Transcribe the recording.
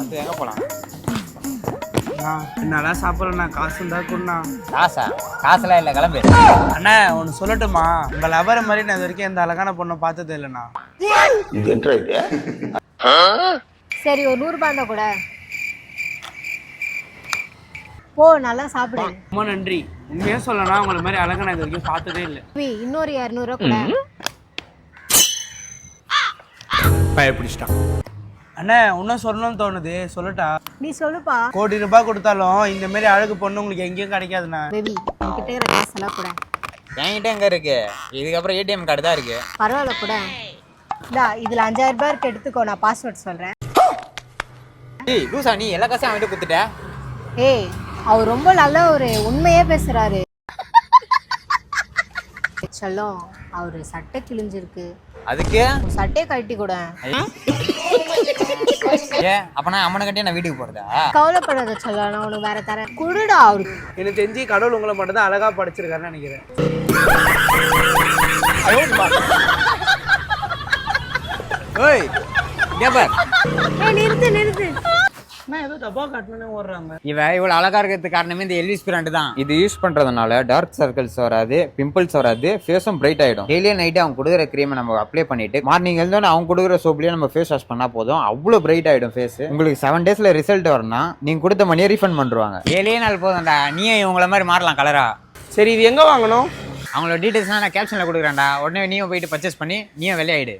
அது எங்கே போகலாம்? என்னால சாப்பிடலண்ணா, காசு இருந்தா கொடுண்ணா. காசா? காசுலாம் இல்லை, கிளம்பு. அண்ணா ஒன்று சொல்லட்டுமா? உங்க லவர் மாதிரி நான் இது வரைக்கும் எந்த அழகான பொண்ணை பார்த்ததே இல்லைண்ணா. சரி ஒரு 100 ரூபாய் இருந்தா கூட போ, நல்லா சாப்பிடு. ரொம்ப நன்றி. உண்மையா சொல்லனா உங்களை மாதிரி அழகா நான் இது வரைக்கும் பார்த்ததே இல்லை. இன்னொரு 200 ரூபாய் கூட. பயப்பிடிச்சிட்டான். அண்ணா இன்னும் சொல்லணும்னு தோணுது, சொல்லட்டா? நீ சொல்லுப்பா. கோடி ரூபாய் கொடுத்தாலும் இந்த மாதிரி அழகு பொண்ணு உங்களுக்கு எங்கேயும் கிடைக்காதுண்ணா. பேபி என்கிட்ட இருக்கிற காசெல்லாம் கூட. என்கிட்ட எங்கே இருக்கு? இதுக்கப்புறம் ஏடிஎம் கார்டு தான் இருக்கு. பரவாயில்ல கூட. இந்தா இதில் 5000 ரூபாய் இருக்கு, எடுத்துக்கோ. நான் பாஸ்வேர்ட் சொல்கிறேன். ஏய் லூசா, நீ எல்லா காசையும் அவன்கிட்ட கொடுத்துட்ட. ஏய் அவர் ரொம்ப நல்ல ஒரு உண்மையே பேசுறாரு. சொல்லும் அவரு சட்டை கிழிஞ்சிருக்கு, அதுக்கு சட்டையை கழட்டி கூட. அப்பனா அம்மனை கட்டியே நான் வீட்டுக்கு போறதா? கவலைப்படாத சொல்ல, நான் உனக்கு வேற தரேன். குடுடா அவருக்கு. எனக்கு தெரிஞ்சு கடவுள் உங்களை மட்டும் தான் அழகா படைச்சிருக்காருன்னு நினைக்கிறேன். ஓய் கேப்பர், நிறுத்து நிறுத்து. நான் ஏதோ தப்பா காட்டணும்னு ஓடுறாங்க. இவன் இவ்வளவு அழகா இருக்கிறதுக்கு காரணமே இந்த எல்விஸ் பிராண்ட் தான். இது யூஸ் பண்றதுனால டார்க் சர்க்கிள்ஸ் வராது, பிம்பிள்ஸ் வராது, ஃபேஸும் பிரைட் ஆயிடும். டெய்லியும் நைட்டு அவங்க கொடுக்குற கிரீமை நம்ம அப்ளை பண்ணிட்டு மார்னிங் எழுந்தோன்னு அவங்க கொடுக்குற சோப்லயே நம்ம ஃபேஸ் வாஷ் பண்ணா போதும், அவ்வளவு பிரைட் ஆயிடும் ஃபேஸ். உங்களுக்கு 7 டேஸ்ல ரிசல்ட் வரணும்னா நீங்க கொடுத்த மணியை ரீஃபண்ட் பண்ணுவாங்க. 7 நாள் போதும்டா, நீயும் இவங்கள மாதிரி மாறலாம் கலரா. சரி இது எங்க வாங்கணும்? அவங்களோட டீடைல்ஸ் நான் கேப்ஷன்ல கொடுக்குறேன்டா. உடனே நீயும் போயிட்டு பர்ச்சேஸ் பண்ணி நீயும் வெளியாயிடு.